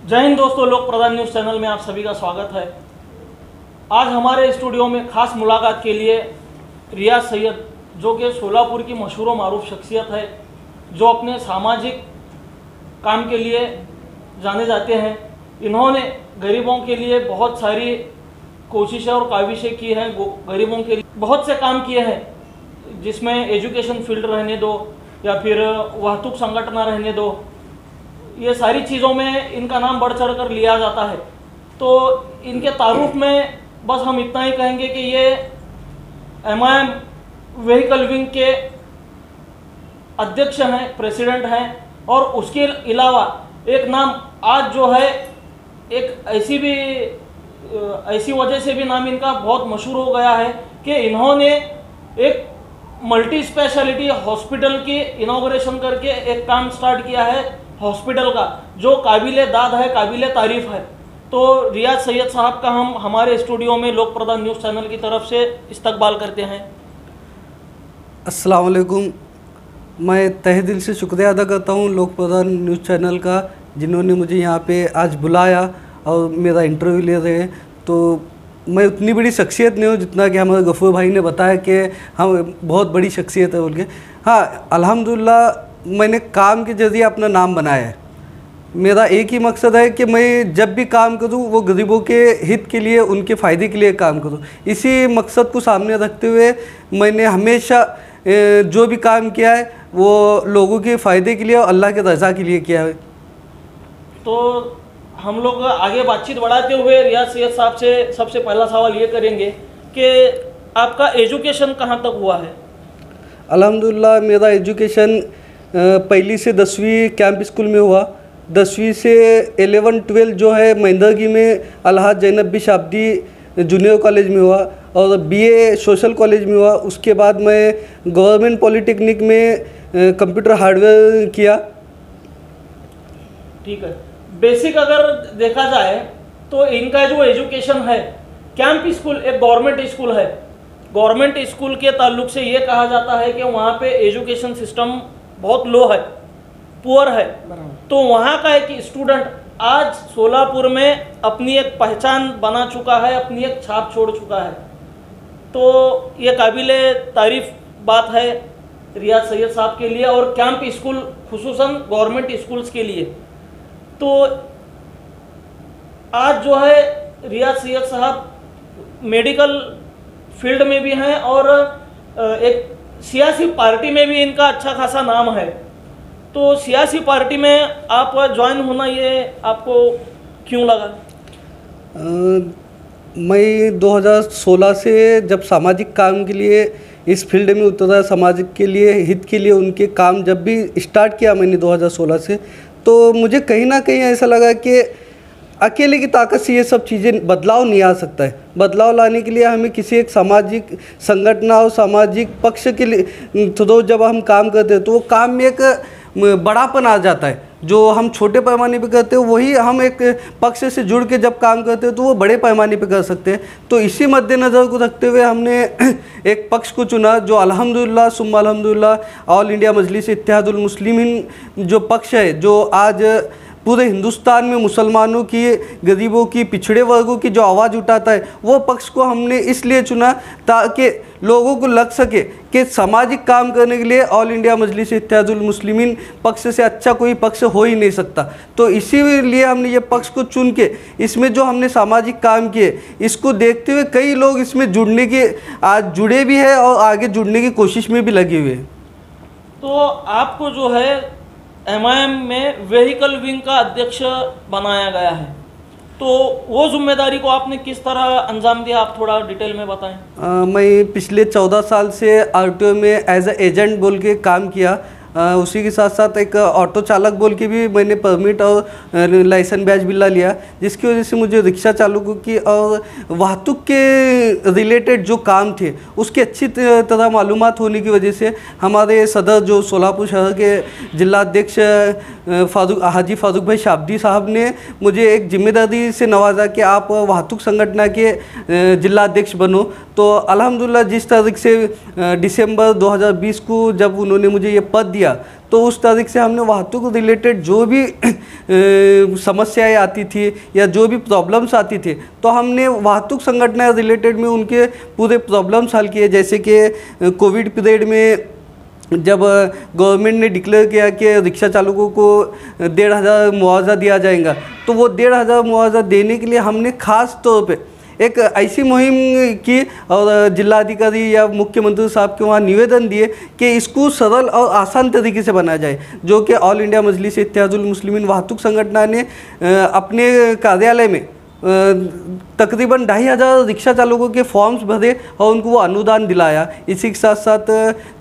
जय हिंद दोस्तों, लोक प्रधान न्यूज़ चैनल में आप सभी का स्वागत है। आज हमारे स्टूडियो में खास मुलाकात के लिए रियाज सैयद, जो कि सोलापुर की मशहूर व मारूफ शख्सियत है, जो अपने सामाजिक काम के लिए जाने जाते हैं। इन्होंने गरीबों के लिए बहुत सारी कोशिशें और काविशें की हैं। गरीबों के लिए बहुत से काम किए हैं, जिसमें एजुकेशन फील्ड रहने दो या फिर वाहतूक संगठन रहने दो, ये सारी चीज़ों में इनका नाम बढ़ चढ़ कर लिया जाता है। तो इनके तारुफ में बस हम इतना ही कहेंगे कि ये MIM व्हीकल विंग के अध्यक्ष हैं, प्रेसिडेंट हैं। और उसके अलावा एक नाम आज जो है, एक ऐसी वजह से भी नाम इनका बहुत मशहूर हो गया है कि इन्होंने एक मल्टी स्पेशलिटी हॉस्पिटल की इनॉग्रेशन करके एक काम स्टार्ट किया है हॉस्पिटल का, जो काबिले दाद है, काबिले तारीफ है। तो रियाज सैयद साहब का हम हमारे स्टूडियो में लोक प्रधान न्यूज़ चैनल की तरफ से इस्तकबाल करते हैं। अस्सलाम वालेकुम। मैं तहे दिल से शुक्रिया अदा करता हूँ लोक प्रधान न्यूज़ चैनल का, जिन्होंने मुझे यहाँ पे आज बुलाया और मेरा इंटरव्यू ले रहे हैं। तो मैं उतनी बड़ी शख्सियत नहीं हूँ जितना कि हमारे गफूर भाई ने बताया कि हम बहुत बड़ी शख्सियत है बोल के। हाँ, अल्हम्दुलिल्लाह मैंने काम के ज़रिए अपना नाम बनाया है। मेरा एक ही मकसद है कि मैं जब भी काम करूं वो गरीबों के हित के लिए, उनके फ़ायदे के लिए काम करूं। इसी मकसद को सामने रखते हुए मैंने हमेशा जो भी काम किया है वो लोगों के फ़ायदे के लिए और अल्लाह के रज़ा के लिए किया है। तो हम लोग आगे बातचीत बढ़ाते हुए रियाज सैयद साहब से सबसे पहला सवाल ये करेंगे कि आपका एजुकेशन कहाँ तक हुआ है? अल्हम्दुलिल्लाह मेरा एजुकेशन पहली से 10वीं कैंप स्कूल में हुआ। 10वीं से 11-12 जो है महिंदरगी में Alhaj Zainab B Shabdi junior college में हुआ और BA सोशल कॉलेज में हुआ। उसके बाद मैं गवर्नमेंट पॉलिटेक्निक में कंप्यूटर हार्डवेयर किया। ठीक है। बेसिक अगर देखा जाए तो इनका जो एजुकेशन है, कैंप स्कूल एक गवर्नमेंट स्कूल है। गवर्नमेंट स्कूल के ताल्लुक से ये कहा जाता है कि वहाँ पे एजुकेशन सिस्टम बहुत लो है, पुअर है। तो वहाँ का एक स्टूडेंट आज सोलापुर में अपनी एक पहचान बना चुका है, अपनी एक छाप छोड़ चुका है। तो ये काबिले तारीफ बात है रियाज सैयद साहब के लिए और कैंप स्कूल खुसूसन गवर्नमेंट स्कूल्स के लिए। तो आज जो है रियाज सैयद साहब मेडिकल फील्ड में भी हैं और एक सियासी पार्टी में भी इनका अच्छा खासा नाम है। तो सियासी पार्टी में आप ज्वाइन होना ये आपको क्यों लगा? मैं 2016 से जब सामाजिक काम के लिए इस फील्ड में उतरा, समाज के लिए, हित के लिए उनके काम जब भी स्टार्ट किया मैंने 2016 से, तो मुझे कहीं ना कहीं ऐसा लगा कि अकेले की ताकत से ये सब चीज़ें बदलाव नहीं आ सकता है। बदलाव लाने के लिए हमें किसी एक सामाजिक संगठन और सामाजिक पक्ष के लिए तो जब हम काम करते हैं तो वो काम में एक बड़ापन आ जाता है। जो हम छोटे पैमाने पे करते हो वही हम एक पक्ष से जुड़ के जब काम करते हैं तो वो बड़े पैमाने पे कर सकते हैं। तो इसी मद्देनज़र को रखते हुए हमने एक पक्ष को चुना जो अल्हम्दुलिल्लाह सुम्मा अल्हम्दुलिल्लाह ऑल इंडिया मजलिस इत्तेहादुल मुस्लिमीन जो पक्ष है, जो आज पूरे हिंदुस्तान में मुसलमानों की, गरीबों की, पिछड़े वर्गों की जो आवाज़ उठाता है, वो पक्ष को हमने इसलिए चुना ताकि लोगों को लग सके कि सामाजिक काम करने के लिए ऑल इंडिया मजलिस इत्तेहादुल मुस्लिमीन पक्ष से अच्छा कोई पक्ष हो ही नहीं सकता। तो इसीलिए हमने ये पक्ष को चुन के इसमें जो हमने सामाजिक काम किए, इसको देखते हुए कई लोग इसमें जुड़ने के आज जुड़े भी है और आगे जुड़ने की कोशिश में भी लगे हुए हैं। तो आपको जो है MIM में व्हीकल विंग का अध्यक्ष बनाया गया है, तो वो जिम्मेदारी को आपने किस तरह अंजाम दिया, आप थोड़ा डिटेल में बताएं। मैं पिछले 14 साल से RTO में एज ए एजेंट बोल के काम किया। उसी के साथ साथ एक ऑटो चालक बोल के भी मैंने परमिट और लाइसेंस बैच बिल्ला लिया, जिसकी वजह से मुझे रिक्शा चालू की और वाहतूक के रिलेटेड जो काम थे उसकी अच्छी तरह मालूमात होने की वजह से हमारे सदर जो सोलापुर शहर के जिलाध्यक्ष हाजी फारूक भाई शाब्दी साहब ने मुझे एक जिम्मेदारी से नवाजा कि आप वाहतूक संगठन के जिलाध्यक्ष बनो। तो अल्हम्दुलिल्लाह जिस तारीख से दिसंबर 2020 को जब उन्होंने मुझे ये पद दिया, तो उस तारीख से हमने वाहतूक रिलेटेड जो भी समस्याएं आती थी या जो भी प्रॉब्लम्स आती थी, तो हमने वाहतूक संगठन रिलेटेड में उनके पूरे प्रॉब्लम्स हल किए। जैसे कि कोविड पीरियड में जब गवर्नमेंट ने डिक्लेयर किया कि रिक्शा चालकों को 1,500 मुआवजा दिया जाएगा, तो वो 1,500 मुआवजा देने के लिए हमने ख़ास तौर पे एक ऐसी मुहिम की और जिलाधिकारी या मुख्यमंत्री साहब के वहाँ निवेदन दिए कि इसको सरल और आसान तरीके से बनाया जाए, जो कि ऑल इंडिया मजलिस इत्तेहादुल मुस्लिमीन वाहतूक संगठन ने अपने कार्यालय में तकरीबन 2,500 रिक्शा चालकों के फॉर्म्स भरे और उनको वो अनुदान दिलाया। इसी के साथ साथ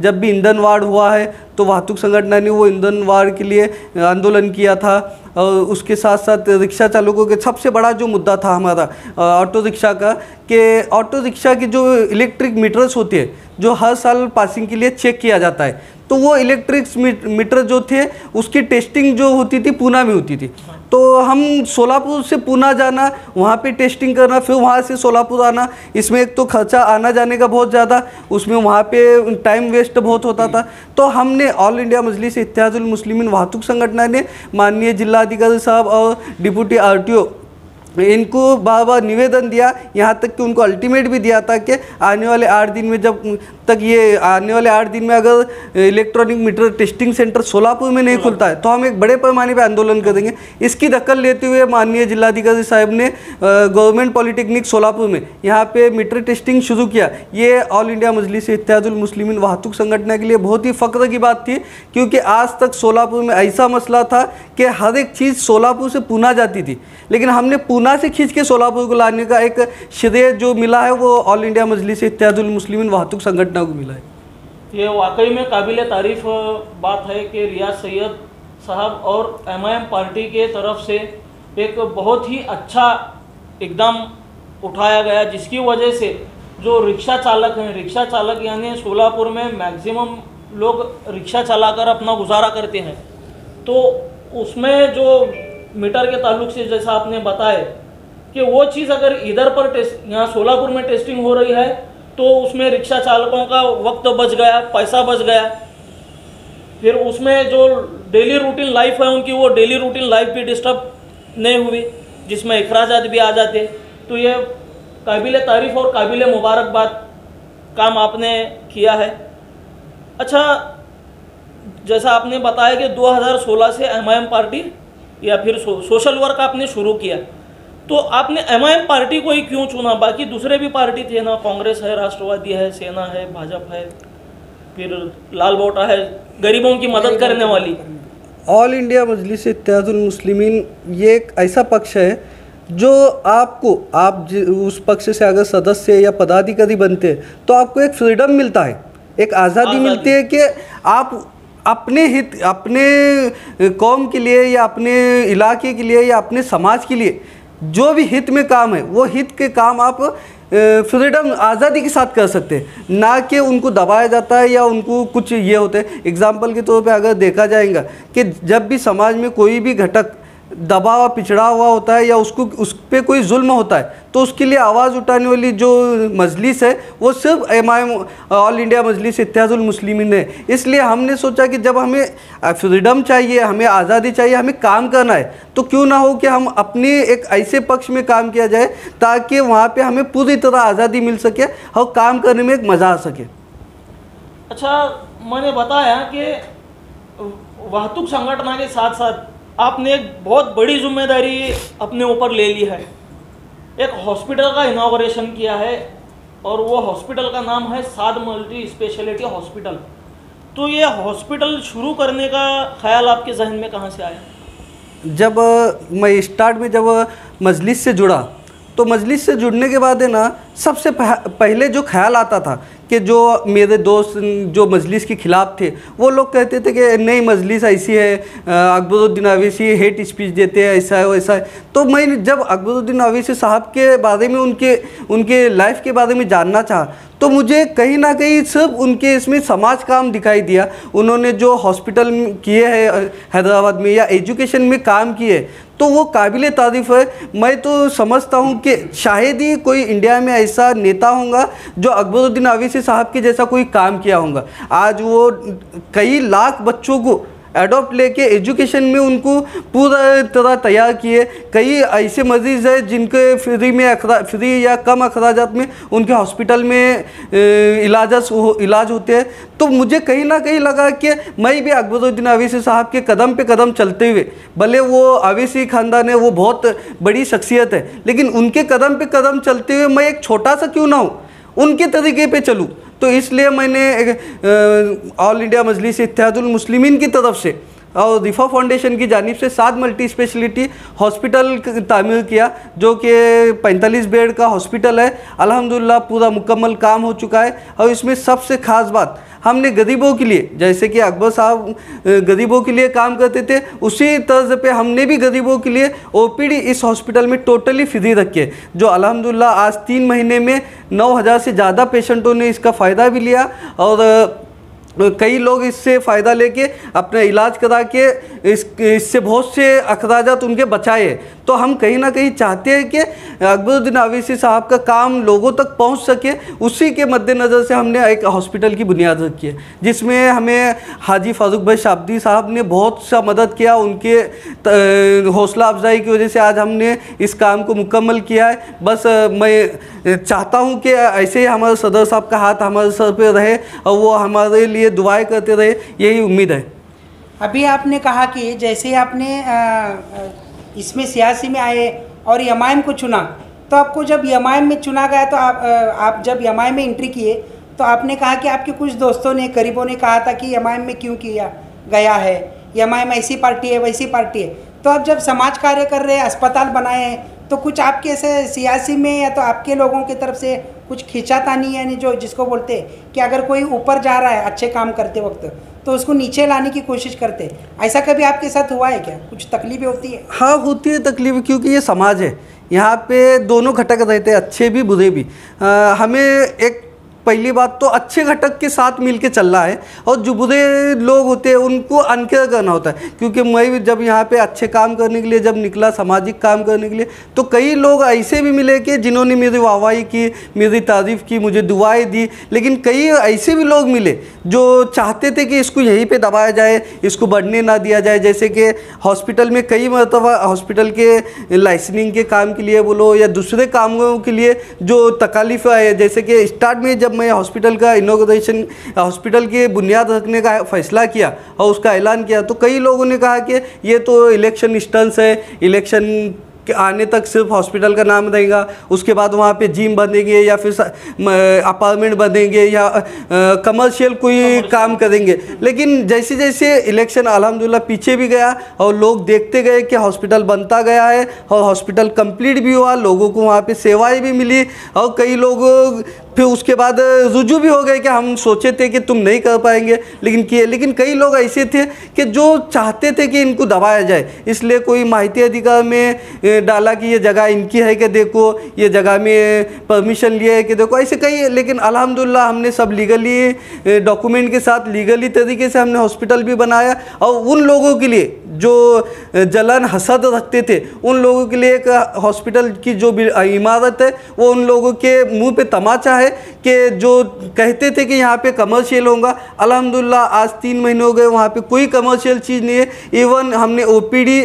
जब भी ईंधन वाड़ हुआ है तो वाहतूक संगठन ने वो ईंधन वाड़ के लिए आंदोलन किया था। और उसके साथ साथ रिक्शा चालकों के सबसे बड़ा जो मुद्दा था हमारा ऑटो रिक्शा का, कि ऑटो रिक्शा की जो इलेक्ट्रिक मीटर्स होते हैं जो हर साल पासिंग के लिए चेक किया जाता है, तो वो इलेक्ट्रिक मीटर जो थे उसकी टेस्टिंग जो होती थी पूना में होती थी। तो हम सोलापुर से पूना जाना, वहाँ पे टेस्टिंग करना, फिर वहाँ से सोलापुर आना, इसमें एक तो खर्चा आना जाने का बहुत ज़्यादा, उसमें वहाँ पे टाइम वेस्ट बहुत होता था। तो हमने ऑल इंडिया मजलिस इत्तेहादुल मुस्लिमीन वाहतूक संगठन ने माननीय जिलाधिकारी साहब और डिप्टी RTO इनको बार बार निवेदन दिया, यहाँ तक कि उनको अल्टीमेट भी दिया था कि आने वाले 8 दिन में, जब तक ये आने वाले 8 दिन में अगर electronic meter testing centre Solapur में नहीं खुलता है तो हम एक बड़े पैमाने पे आंदोलन करेंगे। इसकी दखल लेते हुए माननीय जिलाधिकारी साहब ने गवर्नमेंट पॉलिटेक्निक सोलापुर में यहाँ पे मीटर टेस्टिंग शुरू किया। ये ऑल इंडिया मजलिस इत्तेहादुल मुस्लिमीन वाहतूक संगठन के लिए बहुत ही फ़ख्र की बात थी, क्योंकि आज तक सोलापुर में ऐसा मसला था कि हर एक चीज़ सोलापुर से पूना जाती थी, लेकिन हमने पूना से खींच के सोलापुर को लाने का एक श्रेय जो मिला है वो ऑल इंडिया मजलिस इत्तेहादुल मुस्लिमीन वाहतूक संगठन को मिला है। ये वाकई में काबिल तारीफ बात है कि रियाज सैयद साहब और MIM पार्टी के तरफ से एक बहुत ही अच्छा इकदाम उठाया गया, जिसकी वजह से जो रिक्शा चालक हैं, रिक्शा चालक यानी सोलापुर में मैक्सिमम लोग रिक्शा चलाकर अपना गुजारा करते हैं, तो उसमें जो मीटर के ताल्लुक से जैसा आपने बताया कि वो चीज़ अगर इधर पर यहाँ सोलापुर में टेस्टिंग हो रही है तो उसमें रिक्शा चालकों का वक्त बच गया, पैसा बच गया, फिर उसमें जो डेली रूटीन लाइफ है उनकी वो डेली रूटीन लाइफ भी डिस्टर्ब नहीं हुई, जिसमें अखराजात भी आ जाते। तो ये काबिल तारीफ़ और काबिल मुबारकबाद काम आपने किया है। अच्छा, जैसा आपने बताया कि 2016 से MIM पार्टी या फिर सोशल वर्क आपने शुरू किया, तो आपने MIM पार्टी को ही क्यों चुना? बाकी दूसरे भी पार्टी थे ना, कांग्रेस है, राष्ट्रवादी है, सेना है, भाजपा है, फिर लाल बोटा है, गरीबों की मदद करने वाली। ऑल इंडिया मजलिस इत्तेहादुल मुस्लिमीन ये एक ऐसा पक्ष है जो आपको, आप उस पक्ष से अगर सदस्य या पदाधिकारी बनते हैं तो आपको एक फ्रीडम मिलता है, एक आज़ादी मिलती है कि आप अपने हित, अपने कौम के लिए या अपने इलाके के लिए या अपने समाज के लिए जो भी हित में काम है वो हित के काम आप फ्रीडम, आज़ादी के साथ कर सकते हैं, ना कि उनको दबाया जाता है या उनको कुछ ये होते हैं। एग्जाम्पल के तौर पे अगर देखा जाएगा कि जब भी समाज में कोई भी घटक दबा हुआ, पिछड़ा हुआ होता है या उसको उस पर कोई जुल्म होता है, तो उसके लिए आवाज़ उठाने वाली जो मजलिस है वो सिर्फ MIM ऑल इंडिया मजलिस इत्तेहादुल मुस्लिमीन है। इसलिए हमने सोचा कि जब हमें फ्रीडम चाहिए, हमें आज़ादी चाहिए, हमें काम करना है, तो क्यों ना हो कि हम अपने एक ऐसे पक्ष में काम किया जाए ताकि वहाँ पे हमें पूरी तरह आज़ादी मिल सके और काम करने में एक मज़ा आ सके। अच्छा, मैंने बताया कि वाहतूक संगठन के साथ साथ आपने एक बहुत बड़ी जिम्मेदारी अपने ऊपर ले ली है, एक हॉस्पिटल का इनॉग्रेशन किया है और वो हॉस्पिटल का नाम है साद मल्टी स्पेशलिटी हॉस्पिटल। तो ये हॉस्पिटल शुरू करने का ख्याल आपके जहन में कहाँ से आया? जब मैं स्टार्ट में जब मजलिस से जुड़ा, तो मजलिस से जुड़ने के बाद है ना, सबसे पहले जो ख्याल आता था कि जो मेरे दोस्त जो मजलिस के ख़िलाफ़ थे वो लोग कहते थे कि नहीं मजलिस ऐसी है, अकबरुद्दीन अवैसी हेट स्पीच देते हैं, ऐसा है वैसा है। तो मैं जब अकबरुद्दीन अवैसी साहब के बारे में, उनके लाइफ के बारे में जानना चाहा, तो मुझे कहीं ना कहीं सिर्फ उनके इसमें समाज काम दिखाई दिया। उन्होंने जो हॉस्पिटल किए हैं हैदराबाद में या एजुकेशन में काम किए, तो वो काबिल तारीफ़ है। मैं तो समझता हूँ कि शायद ही कोई इंडिया में ऐसा नेता होगा जो अकबरुद्दीन अवीसी साहब के जैसा कोई काम किया होगा। आज वो कई लाख बच्चों को एडॉप्ट लेके एजुकेशन में उनको पूरा तरह तैयार किए। कई ऐसे मरीज़ हैं जिनके फ्री या कम अखराजात में उनके हॉस्पिटल में इलाज होते हैं। तो मुझे कहीं ना कहीं लगा कि मैं भी अकबरुद्दीन अवीसी साहब के कदम पे कदम चलते हुए, भले वो अवीसी ख़ानदान है, वो बहुत बड़ी शख्सियत है, लेकिन उनके कदम पे कदम चलते हुए मैं एक छोटा सा क्यों ना हूँ, उनके तरीके पे चलूँ। तो इसलिए मैंने ऑल इंडिया मजलिस इत्तेहादुल मुस्लिमीन की तरफ से और रिफा फाउंडेशन की जानिब से 7 मल्टी स्पेशलिटी हॉस्पिटल तामीर किया, जो कि 45 बेड का हॉस्पिटल है। अल्हम्दुलिल्लाह पूरा मुकम्मल काम हो चुका है। और इसमें सबसे ख़ास बात, हमने गरीबों के लिए, जैसे कि अकबर साहब गरीबों के लिए काम करते थे, उसी तर्ज पे हमने भी गरीबों के लिए ओपीडी इस हॉस्पिटल में टोटली फ्री रखी है, जो अल्हम्दुलिल्लाह आज 3 महीने में 9000 से ज़्यादा पेशेंटों ने इसका फ़ायदा भी लिया और कई लोग इससे फ़ायदा लेके अपना इलाज करा के इससे बहुत से अखराजात उनके बचाए। तो हम कहीं ना कहीं चाहते हैं कि अकबरुद्दीन अवीसी साहब का काम लोगों तक पहुंच सके। उसी के मद्देनज़र से हमने एक हॉस्पिटल की बुनियाद रखी है, जिसमें हमें हाजी फारूक भाई शाब्दी साहब ने बहुत सा मदद किया। उनके हौसला अफजाई की वजह से आज हमने इस काम को मुकम्मल किया है। बस मैं चाहता हूँ कि ऐसे ही हमारे सदर साहब का हाथ हमारे सर पे रहे और वो हमारे लिए दुआएं करते रहे, यही उम्मीद है। अभी आपने कहा कि जैसे आपने इसमें सियासी में आए और यमाइम को चुना, तो आपको जब यमाइम में चुना गया तो आप जब यमाइम में एंट्री किए तो आपने कहा कि आपके कुछ दोस्तों ने, करीबों ने कहा था कि यमाइम में क्यों किया गया है, यमाइम ऐसी पार्टी है वैसी पार्टी है। तो आप जब समाज कार्य कर रहे हैं, अस्पताल बनाए हैं, तो कुछ आपके ऐसे सियासी में या तो आपके लोगों की तरफ से कुछ खींचातानी, यानी जो जिसको बोलते हैं कि अगर कोई ऊपर जा रहा है अच्छे काम करते वक्त तो उसको नीचे लाने की कोशिश करते, ऐसा कभी आपके साथ हुआ है क्या? कुछ तकलीफें होती है? हाँ होती है तकलीफ, क्योंकि ये समाज है, यहाँ पे दोनों घटक रहते हैं, अच्छे भी बुरे भी। हमें एक पहली बात तो अच्छे घटक के साथ मिलके चलना है और जो बुरे लोग होते हैं उनको अनकेयर करना होता है। क्योंकि मैं जब यहाँ पे अच्छे काम करने के लिए जब निकला, सामाजिक काम करने के लिए, तो कई लोग ऐसे भी मिले कि जिन्होंने मेरी वाहवाही की, मेरी तारीफ़ की, मुझे दुआएं दी। लेकिन कई ऐसे भी लोग मिले जो चाहते थे कि इसको यहीं पे दबाया जाए, इसको बढ़ने ना दिया जाए। जैसे कि हॉस्पिटल में कई मरतबा हॉस्पिटल के लाइसेंसिंग के काम के लिए बोलो या दूसरे कामों के लिए जो तकालीफ आए, जैसे कि स्टार्ट में जब मैं हॉस्पिटल का इनॉग्रेशन, हॉस्पिटल की बुनियाद रखने का फैसला किया और उसका ऐलान किया, तो कई लोगों ने कहा कि ये तो इलेक्शन स्टंट्स है, इलेक्शन के आने तक सिर्फ हॉस्पिटल का नाम रहेगा, उसके बाद वहाँ पे जिम बनेंगे या फिर अपार्टमेंट बनेंगे या कमर्शियल कोई काम करेंगे। लेकिन जैसे जैसे इलेक्शन अल्हम्दुलिल्लाह पीछे भी गया और लोग देखते गए कि हॉस्पिटल बनता गया है और हॉस्पिटल कंप्लीट भी हुआ, लोगों को वहाँ पे सेवाएं भी मिली और कई लोग फिर उसके बाद रुजू भी हो गए कि हम सोचे थे कि तुम नहीं कर पाएंगे लेकिन किए। लेकिन कई लोग ऐसे थे कि जो चाहते थे कि इनको दबाया जाए, इसलिए कोई माहिती अधिकार में डाला कि ये जगह इनकी है कि देखो, ये जगह में परमिशन लिए है कि देखो, ऐसे कई। लेकिन अल्हम्दुलिल्लाह हमने सब लीगली डॉक्यूमेंट के साथ लीगली तरीके से हमने हॉस्पिटल भी बनाया और उन लोगों के लिए जो जलन हसद रखते थे उन लोगों के लिए एक हॉस्पिटल की जो इमारत है वो उन लोगों के मुंह पे तमाचा है कि जो कहते थे कि यहाँ पे कमर्शियल होगा, अल्हम्दुलिल्लाह आज 3 महीने हो गए वहाँ पे कोई कमर्शियल चीज़ नहीं है। इवन हमने ओपीडी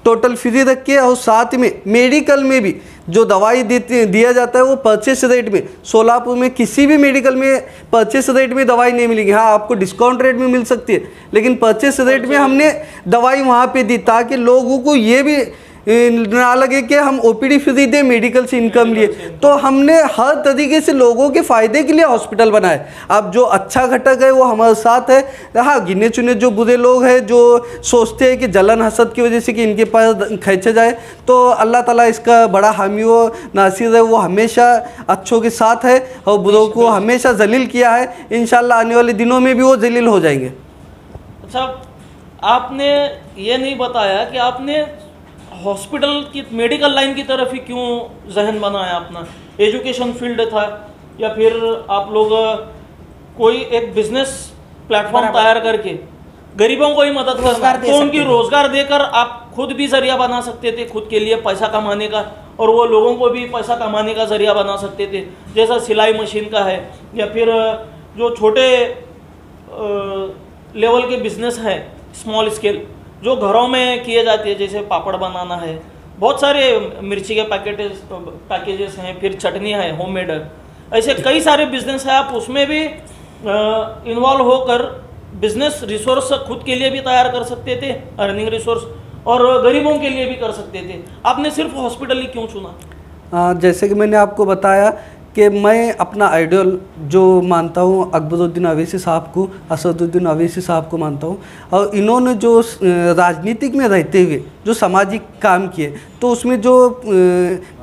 टोटल फ्री रखी है और साथ में मेडिकल में भी जो दवाई दिया जाता है वो परचेस रेट में, सोलापुर में किसी भी मेडिकल में परचेस रेट में दवाई नहीं मिलेगी। हाँ आपको डिस्काउंट रेट में मिल सकती है, लेकिन परचेस रेट में हमने दवाई वहाँ पे दी ताकि लोगों को ये भी ना लगे कि हम ओपीडी फ्री दे, मेडिकल से इनकम लिए। तो हमने हर तरीके से लोगों के फ़ायदे के लिए हॉस्पिटल बनाए। अब जो अच्छा घटक है वो हमारे साथ है। हाँ गिने चुने जो बुरे लोग हैं जो सोचते हैं कि जलन हसद की वजह से कि इनके पास खींचे जाए, तो अल्लाह ताला इसका बड़ा हामी व नासिर है, वो हमेशा अच्छों के साथ है और बुरों को हमेशा जलील किया है। इंशाल्लाह आने वाले दिनों में भी वो जलील हो जाएंगे। अच्छा, आपने ये नहीं बताया कि आपने हॉस्पिटल की मेडिकल लाइन की तरफ ही क्यों जहन बनाया अपना? एजुकेशन फील्ड था या फिर आप लोग कोई एक बिजनेस प्लेटफॉर्म तैयार करके गरीबों को ही मदद करना, तो उनकी रोजगार देकर आप खुद भी जरिया बना सकते थे खुद के लिए पैसा कमाने का और वो लोगों को भी पैसा कमाने का ज़रिया बना सकते थे, जैसा सिलाई मशीन का है या फिर जो छोटे लेवल के बिजनेस हैं, स्मॉल स्केल जो घरों में किए जाते हैं, जैसे पापड़ बनाना है, बहुत सारे मिर्ची के पैकेजेस हैं, फिर चटनी है होममेड, ऐसे कई सारे बिजनेस हैं। आप उसमें भी इन्वॉल्व होकर बिजनेस रिसोर्स खुद के लिए भी तैयार कर सकते थे, अर्निंग रिसोर्स, और गरीबों के लिए भी कर सकते थे। आपने सिर्फ हॉस्पिटल ही क्यों चुना? जैसे कि मैंने आपको बताया कि मैं अपना आइडियल जो मानता हूँ अकबरुद्दीन अवैसी साहब को, असदुद्दीन अवैसी साहब को मानता हूँ, और इन्होंने जो राजनीतिक में रहते हुए जो सामाजिक काम किए, तो उसमें जो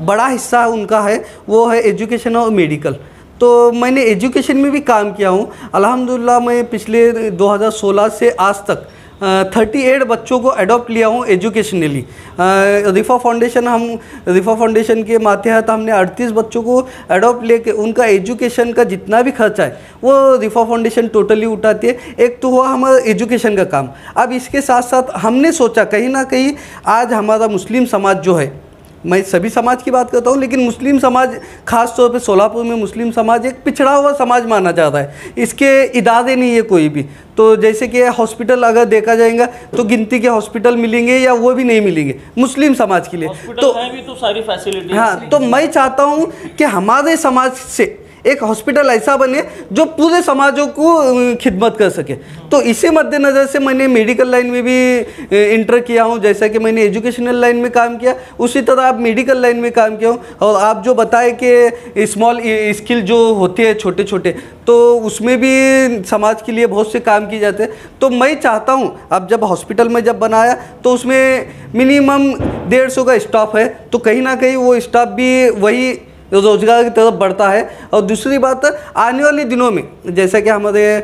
बड़ा हिस्सा उनका है वो है एजुकेशन और मेडिकल। तो मैंने एजुकेशन में भी काम किया हूँ। अल्हम्दुलिल्लाह मैं पिछले 2016 से आज तक 38 बच्चों को अडॉप्ट लिया हूँ एजुकेशनली। रिफा फाउंडेशन के मातहत हमने 38 बच्चों को अडॉप्ट लेके उनका एजुकेशन का जितना भी खर्चा है वो रिफा फाउंडेशन टोटली उठाती है। एक तो हुआ हमारा एजुकेशन का काम। अब इसके साथ साथ हमने सोचा कहीं ना कहीं आज हमारा मुस्लिम समाज जो है, मैं सभी समाज की बात करता हूँ, लेकिन मुस्लिम समाज ख़ास तौर पे सोलापुर में मुस्लिम समाज एक पिछड़ा हुआ समाज माना जाता है। इसके इदारे नहीं है कोई भी। तो जैसे कि हॉस्पिटल अगर देखा जाएगा तो गिनती के हॉस्पिटल मिलेंगे या वो भी नहीं मिलेंगे मुस्लिम समाज के लिए। तो भी तो सारी फैसिलिटी। हाँ, तो मैं चाहता हूँ कि हमारे समाज से एक हॉस्पिटल ऐसा बने जो पूरे समाजों को खिदमत कर सके। तो इसी मद्देनज़र से मैंने मेडिकल लाइन में भी इंटर किया हूँ। जैसा कि मैंने एजुकेशनल लाइन में काम किया, उसी तरह आप मेडिकल लाइन में काम किया हूँ। और आप जो बताए कि स्मॉल स्किल जो होते हैं छोटे छोटे, तो उसमें भी समाज के लिए बहुत से काम किए जाते हैं। तो मैं चाहता हूँ अब जब हॉस्पिटल में जब बनाया तो उसमें मिनिमम 150 का स्टाफ है, तो कहीं ना कहीं वो स्टाफ भी वही रोजगार की तरफ बढ़ता है। और दूसरी बात, आने वाले दिनों में जैसा कि हमारे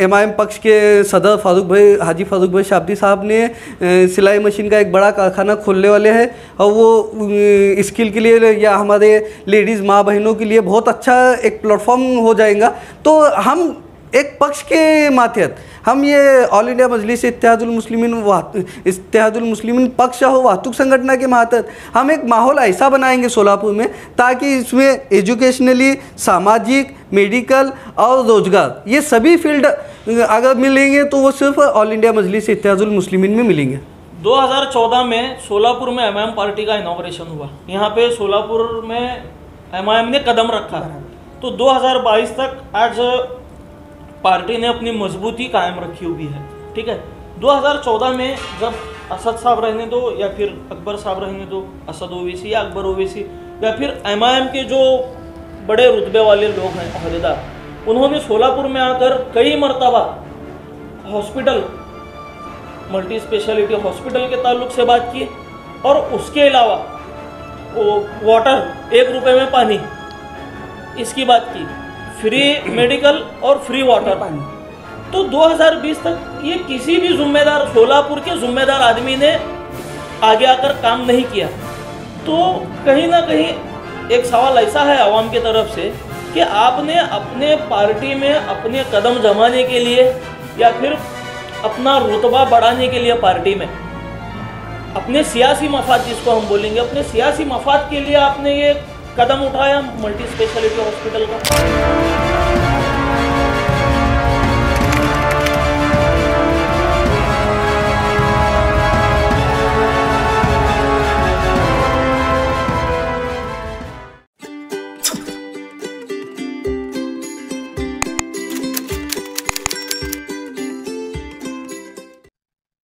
MIM पक्ष के सदर हाजी फारूक भाई शाब्दी साहब ने सिलाई मशीन का एक बड़ा कारखाना खोलने वाले हैं, और वो स्किल के लिए या हमारे लेडीज़ माँ बहनों के लिए बहुत अच्छा एक प्लेटफॉर्म हो जाएगा। तो हम एक पक्ष के मातहत हम ये ऑल इंडिया मजलिस इत्तेहादुल मुस्लिमीन पक्ष और वाहतुक संगठन के मातहत हम एक माहौल ऐसा बनाएंगे सोलापुर में, ताकि इसमें एजुकेशनली, सामाजिक, मेडिकल और रोजगार ये सभी फील्ड अगर मिलेंगे तो वो सिर्फ ऑल इंडिया मजलिस इत्तेहादुल मुस्लिमीन में मिलेंगे। 2014 में सोलापुर में MIM पार्टी का इनॉग्रेशन हुआ। यहाँ पे सोलापुर में MIM ने कदम रखा। तो 2022 तक आज पार्टी ने अपनी मजबूती कायम रखी हुई है। ठीक है, 2014 में जब असद साहब रहने दो या फिर अकबर साहब रहने दो, असद ओवैसी या अकबर ओवैसी, या फिर MIM के जो बड़े रुतबे वाले लोग हैं अहदेदार, उन्होंने सोलापुर में आकर कई मरतबा हॉस्पिटल, मल्टी स्पेशलिटी हॉस्पिटल के ताल्लुक से बात की, और उसके अलावा वाटर 1 रुपये में पानी, इसकी बात की, फ्री मेडिकल और फ्री वाटर पानी। तो 2020 तक ये किसी भी जिम्मेदार, सोलापुर के जिम्मेदार आदमी ने आगे आकर काम नहीं किया। तो कहीं ना कहीं एक सवाल ऐसा है आवाम की तरफ से कि आपने अपने पार्टी में अपने कदम जमाने के लिए या फिर अपना रुतबा बढ़ाने के लिए पार्टी में अपने सियासी मफाद, जिसको हम बोलेंगे अपने सियासी मफाद के लिए आपने ये कदम उठाया मल्टी स्पेशलिटी हॉस्पिटल का।